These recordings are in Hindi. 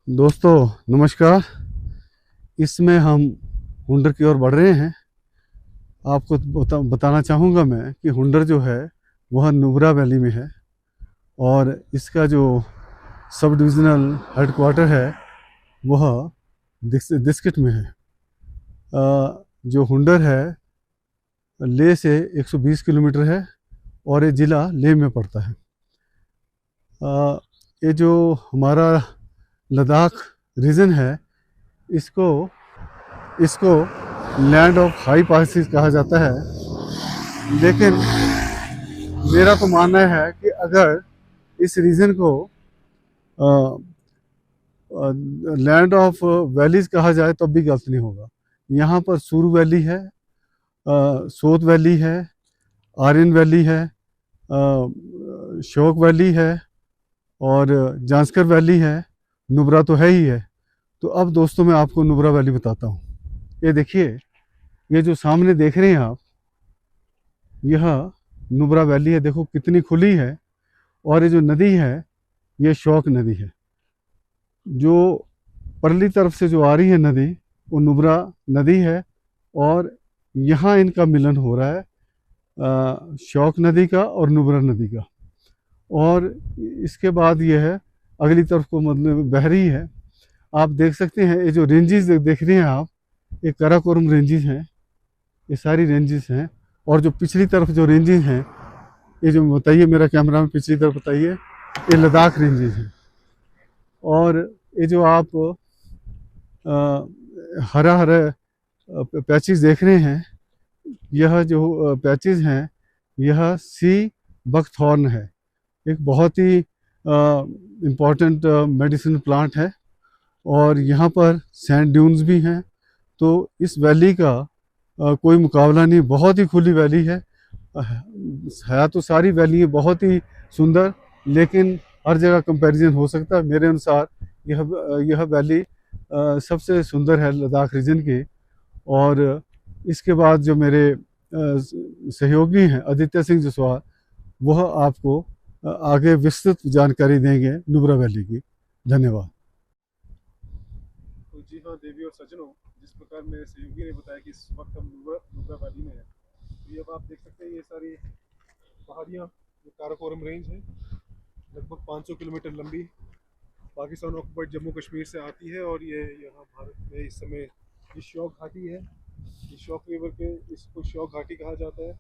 दोस्तों नमस्कार। इसमें हम हुंडर की ओर बढ़ रहे हैं। आपको बताना चाहूँगा मैं कि हुंडर जो है वह नुब्रा वैली में है और इसका जो सब डिविज़नल हेडक्वार्टर है वह दिस्किट में है। जो हुंडर है लेह से 120 किलोमीटर है और ये ज़िला लेह में पड़ता है। ये जो हमारा लद्दाख रीजन है इसको इसको लैंड ऑफ हाई पासिस कहा जाता है, लेकिन मेरा तो मानना है कि अगर इस रीजन को लैंड ऑफ वैलीज कहा जाए तो भी गलत नहीं होगा। यहाँ पर सुरु वैली है, सोत वैली है, आर्यन वैली है, शोक वैली है और जांस्कर वैली है। नुब्रा तो है ही है। तो अब दोस्तों मैं आपको नुब्रा वैली बताता हूँ। ये देखिए, ये जो सामने देख रहे हैं आप, यह नुब्रा वैली है। देखो कितनी खुली है। और ये जो नदी है ये शौक नदी है। जो परली तरफ से जो आ रही है नदी वो नुब्रा नदी है और यहाँ इनका मिलन हो रहा है शौक नदी का और नुब्रा नदी का। और इसके बाद ये है अगली तरफ को मतलब बह रही है। आप देख सकते हैं ये जो रेंजेस देख रहे हैं आप, ये काराकोरम रेंजेस हैं। ये सारी रेंजेस हैं। और जो पिछली तरफ जो रेंजेस हैं, ये जो बताइए मेरा कैमरा में पिछली तरफ बताइए, ये लद्दाख रेंजेस हैं। और ये जो आप हरा हरा पैचेस देख रहे हैं, यह जो पैचेस हैं यह सी बकथॉर्न है। एक बहुत ही इम्पॉर्टेंट मेडिसिन प्लांट है और यहाँ पर सैंड ड्यून्स भी हैं। तो इस वैली का कोई मुकाबला नहीं। बहुत ही खुली वैली है। तो सारी वैली है बहुत ही सुंदर, लेकिन हर जगह कंपैरिजन हो सकता है। मेरे अनुसार यह वैली सबसे सुंदर है लद्दाख रीजन की। और इसके बाद जो मेरे सहयोगी हैं आदित्य सिंह जसवाल, वह आपको आगे विस्तृत जानकारी देंगे नुब्रा वैली की। धन्यवाद। तो जी हाँ देवी और सज्जनों, जिस प्रकार मेरे सहयोगी ने बताया कि इस वक्त हम नुब्रा वैली में हैं, तो ये अब आप देख सकते हैं ये सारी पहाड़ियाँ, ये काराकोरम रेंज है, लगभग 500 किलोमीटर लंबी, पाकिस्तान ऑक्युपाइड जम्मू कश्मीर से आती है। और ये यहाँ भारत में इस समय ये शौक घाटी है। ये शौक रिवर के इसको शौक घाटी कहा जाता है।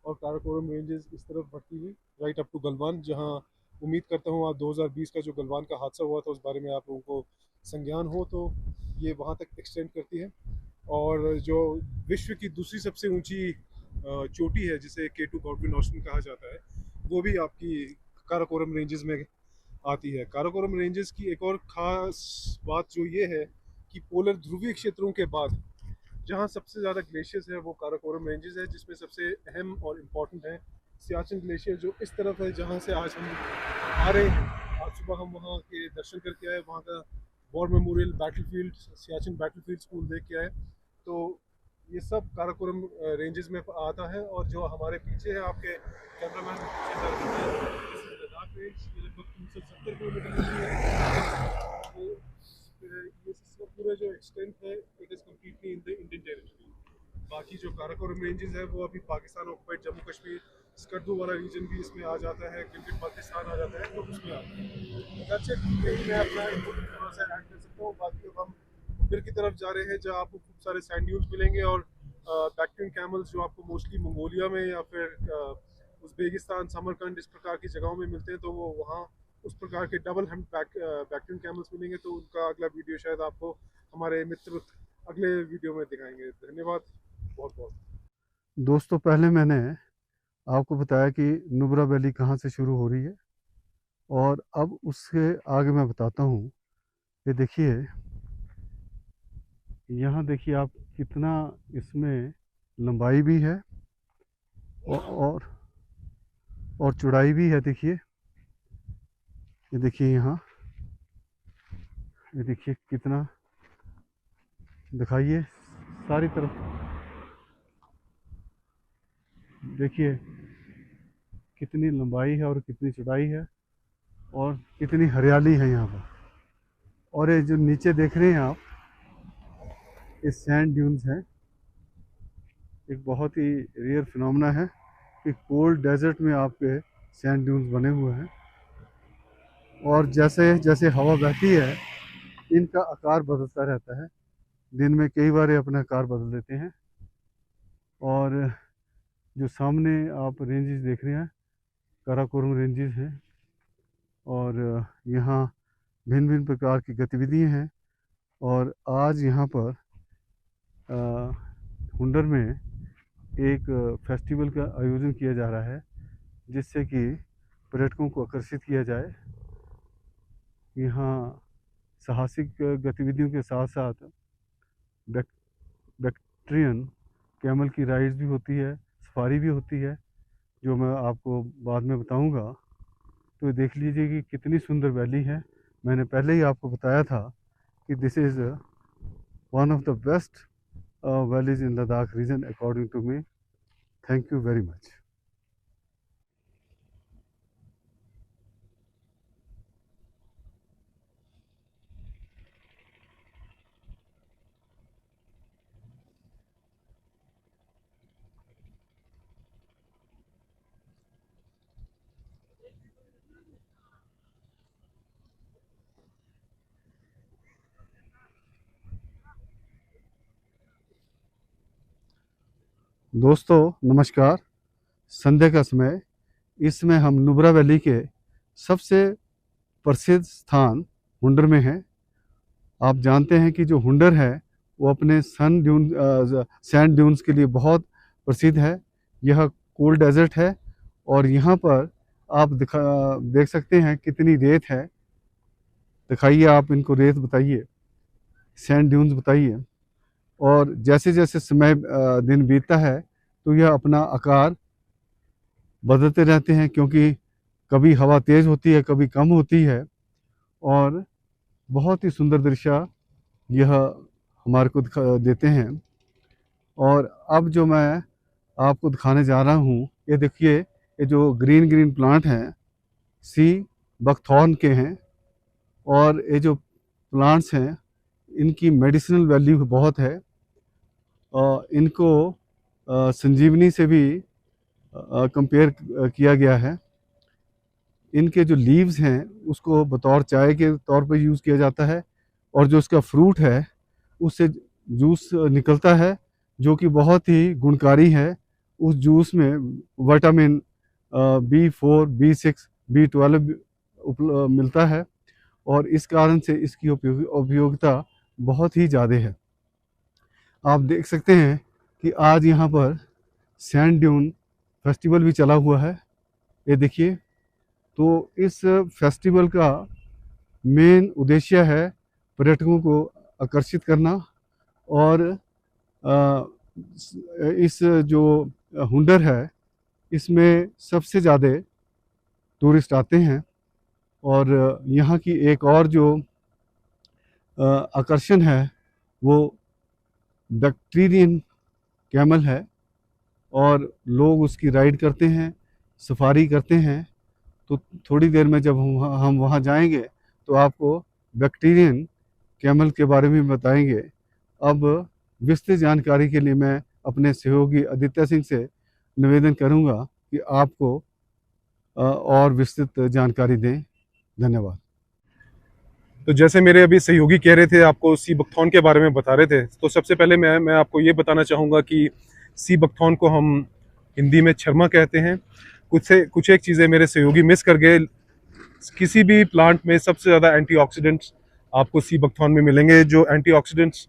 और काराकोरम रेंजेस इस तरफ बढ़ती हुई राइट अप टू गलवान, जहाँ उम्मीद करता हूँ आप 2020 का जो गलवान का हादसा हुआ था उस बारे में आप लोगों को संज्ञान हो, तो ये वहाँ तक एक्सटेंड करती है। और जो विश्व की दूसरी सबसे ऊंची चोटी है जिसे K2 गॉडविन ऑस्टिन कहा जाता है, वो भी आपकी काराकोरम रेंजेस में आती है। काराकोरम रेंजेस की एक और ख़ास बात जो ये है कि पोलर ध्रुवीय क्षेत्रों के बाद जहाँ सबसे ज़्यादा ग्लेशियर्स है वो काराकोरम रेंजेस है, जिसमें सबसे अहम और इम्पॉर्टेंट है सियाचिन ग्लेशियर, जो इस तरफ है जहाँ से आज हम आ रहे हैं। आज सुबह हम वहाँ के दर्शन करके आए, वहाँ का war memorial battlefield, Siachen battlefield school देख के आए। तो ये सब काराकोरम रेंजेस में आता है। और जो हमारे पीछे है आपके कैमरामैन लद्दाख रेंज, ये लगभग 370 किलोमीटर लंबी है। तो ये पूरा जो एक्सटेंट है it is completely in the Indian territory. बाकी जो काराकोरम रेंजेस है वो अभी पाकिस्तान ऑक्युपाइड जम्मू कश्मीर स्कर्दू वाला रीजन भी इसमें आ जाता है, गिलगित बाल्टिस्तान आ जाता है, तो उसमें आता है। अच्छा, मैं अपना इनपुट थोड़ा सा ऐड कर सकता हूँ। बाकी अब हम फिर की तरफ जा रहे हैं जहाँ आपको खूब सारे सैंड ड्यून्स मिलेंगे और बैक्टीरियन कैमल्स जो आपको मोस्टली मंगोलिया में या फिर उज़्बेकिस्तान, समरकंद इस प्रकार की जगहों में मिलते हैं, तो वो वहाँ उस प्रकार के डबल हेम्ड बैक्टीरियन कैमल्स मिलेंगे। तो उनका अगला वीडियो शायद आपको हमारे मित्र अगले वीडियो में दिखाएंगे। धन्यवाद बहुत बहुत। दोस्तों पहले मैंने आपको बताया कि नुब्रा वैली कहाँ से शुरू हो रही है और अब उसके आगे मैं बताता हूँ। ये देखिए, यहाँ देखिए आप कितना इसमें लंबाई भी है और और, और चौड़ाई भी है। देखिए, ये देखिए यहाँ, ये देखिए कितना, दिखाइए सारी तरफ देखिए कितनी लंबाई है और कितनी चौड़ाई है और कितनी हरियाली है यहाँ पर। और ये जो नीचे देख रहे हैं आप, ये सैंड ड्यून्स हैं। एक बहुत ही रेयर फिनोमेना है कि कोल्ड डेजर्ट में आपके सैंड ड्यून्स बने हुए हैं, और जैसे जैसे हवा बहती है इनका आकार बदलता रहता है। दिन में कई बार ये अपना आकार बदल देते हैं। और जो सामने आप रेंजेस देख रहे हैं, काराकोरम रेंजेस हैं, और यहाँ भिन्न भिन्न प्रकार की गतिविधियाँ हैं। और आज यहाँ पर हुंडर में एक फेस्टिवल का आयोजन किया जा रहा है, जिससे कि पर्यटकों को आकर्षित किया जाए। यहाँ साहसिक गतिविधियों के साथ साथ बैक्ट्रियन कैमल की राइड्स भी होती है, सफारी भी होती है, जो मैं आपको बाद में बताऊंगा। तो देख लीजिए कि कितनी सुंदर वैली है। मैंने पहले ही आपको बताया था कि this is one of the best valleys in Ladakh region according to me. Thank you very much. दोस्तों नमस्कार। संध्या का समय, इसमें हम नुब्रा वैली के सबसे प्रसिद्ध स्थान हुंडर में हैं। आप जानते हैं कि जो हुंडर है वो अपने सैंड ड्यून्स के लिए बहुत प्रसिद्ध है। यह कोल्ड डेजर्ट है, और यहाँ पर आप देख सकते हैं कितनी रेत है। दिखाइए आप इनको, रेत बताइए, सैंड ड्यून्स बताइए। और जैसे जैसे समय दिन बीतता है तो यह अपना आकार बदलते रहते हैं, क्योंकि कभी हवा तेज़ होती है, कभी कम होती है। और बहुत ही सुंदर दृश्य यह हमारे को देते हैं। और अब जो मैं आपको दिखाने जा रहा हूँ, ये देखिए, ये जो ग्रीन ग्रीन प्लांट हैं सी बकथॉर्न के हैं। और ये जो प्लांट्स हैं इनकी मेडिसिनल वैल्यू बहुत है। इनको संजीवनी से भी कंपेयर किया गया है। इनके जो लीव्स हैं उसको बतौर चाय के तौर पर यूज़ किया जाता है, और जो इसका फ्रूट है उससे जूस निकलता है, जो कि बहुत ही गुणकारी है। उस जूस में विटामिन B4, B6, B12 मिलता है, और इस कारण से इसकी उपयोगिता बहुत ही ज़्यादा है। आप देख सकते हैं कि आज यहाँ पर सैंड ड्यून फेस्टिवल भी चला हुआ है, ये देखिए। तो इस फेस्टिवल का मेन उद्देश्य है पर्यटकों को आकर्षित करना। और इस जो हुंडर है इसमें सबसे ज़्यादा टूरिस्ट आते हैं। और यहाँ की एक और जो आकर्षण है वो बैक्टीरियन कैमल है, और लोग उसकी राइड करते हैं, सफारी करते हैं। तो थोड़ी देर में जब हम वहाँ जाएंगे तो आपको बैक्टीरियन कैमल के बारे में बताएंगे। अब विस्तृत जानकारी के लिए मैं अपने सहयोगी आदित्य सिंह से निवेदन करूंगा कि आपको और विस्तृत जानकारी दें। धन्यवाद। तो जैसे मेरे अभी सहयोगी कह रहे थे, आपको सी बकथॉर्न के बारे में बता रहे थे, तो सबसे पहले मैं आपको ये बताना चाहूँगा कि सी बकथॉर्न को हम हिंदी में छरमा कहते हैं। कुछ एक चीज़ें मेरे सहयोगी मिस कर गए। किसी भी प्लांट में सबसे ज़्यादा एंटीऑक्सीडेंट्स आपको सी बकथॉर्न में मिलेंगे। जो एंटीऑक्सीडेंट्स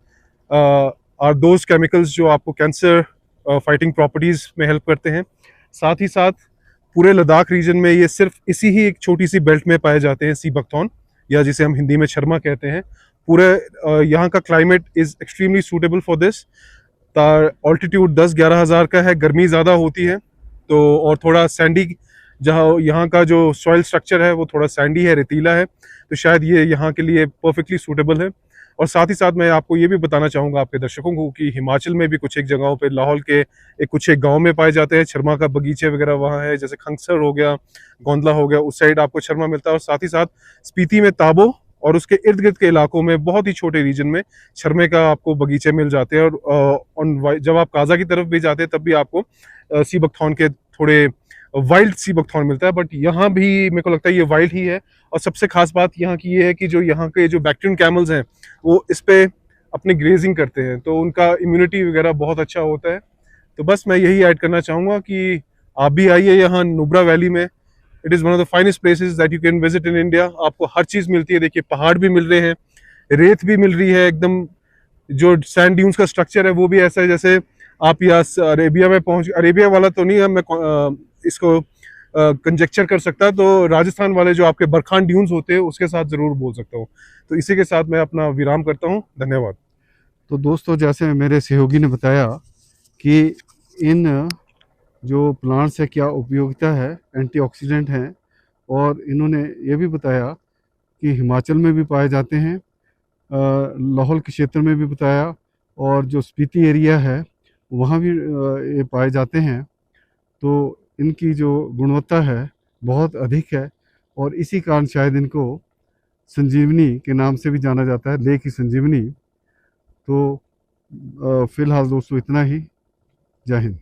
आर दोज केमिकल्स जो आपको कैंसर फाइटिंग प्रॉपर्टीज़ में हेल्प करते हैं। साथ ही साथ पूरे लद्दाख रीजन में ये सिर्फ इसी ही एक छोटी सी बेल्ट में पाए जाते हैं, सी बकथॉर्न, या जिसे हम हिंदी में छरमा कहते हैं। पूरे यहाँ का climate is extremely suitable for this. Altitude 10-11 हज़ार का है, गर्मी ज़्यादा होती है तो, और थोड़ा सैंडी, जहाँ यहाँ का जो सॉइल स्ट्रक्चर है वो थोड़ा सैंडी है, रेतीला है, तो शायद ये यहाँ के लिए परफेक्टली सूटेबल है। और साथ ही साथ मैं आपको ये भी बताना चाहूँगा आपके दर्शकों को कि हिमाचल में भी कुछ एक जगहों पे, लाहौल के कुछ एक गांव में पाए जाते हैं छरमा का बगीचे वगैरह वहाँ है, जैसे खंगसर हो गया, गोंदला हो गया, उस साइड आपको छरमा मिलता है। और साथ ही साथ स्पीति में ताबो और उसके इर्द गिर्द के इलाकों में बहुत ही छोटे रीजन में शर्मे का आपको बगीचे मिल जाते हैं। और जब आप काजा की तरफ भी जाते हैं तब भी आपको सी बकथॉर्न के थोड़े वाइल्ड सी बकथॉर्न मिलता है, बट यहाँ भी मेरे को लगता है ये वाइल्ड ही है। और सबसे खास बात यहाँ की ये है कि जो यहाँ के जो बैक्टीरियन कैमल्स हैं वो इस पे अपनी ग्रेजिंग करते हैं, तो उनका इम्यूनिटी वगैरह बहुत अच्छा होता है। तो बस मैं यही ऐड करना चाहूँगा कि आप भी आइए यहाँ नुब्रा वैली में। It is one of the finest places that you can visit in India. आपको हर चीज़ मिलती है, देखिए पहाड़ भी मिल रहे हैं, रेत भी मिल रही है एकदम, जो सैंड ड्यून्स का स्ट्रक्चर है वो भी ऐसा है जैसे आप यहाँ अरेबिया में पहुँच, अरेबिया वाला तो नहीं है, मैं इसको कंजेक्चर कर सकता, तो राजस्थान वाले जो आपके बरखान ड्यून्स होते हैं उसके साथ ज़रूर बोल सकता हूँ। तो इसी के साथ मैं अपना विराम करता हूँ। धन्यवाद। तो दोस्तों, जैसे मेरे सहयोगी ने बताया कि इन जो प्लांट्स है क्या उपयोगिता है, एंटीऑक्सीडेंट हैं, और इन्होंने ये भी बताया कि हिमाचल में भी पाए जाते हैं, लाहौल के क्षेत्र में भी बताया, और जो स्पीति एरिया है वहाँ भी ये पाए जाते हैं। तो इनकी जो गुणवत्ता है बहुत अधिक है, और इसी कारण शायद इनको संजीवनी के नाम से भी जाना जाता है, लेह की संजीवनी। तो फिलहाल दोस्तों इतना ही। जय हिंद।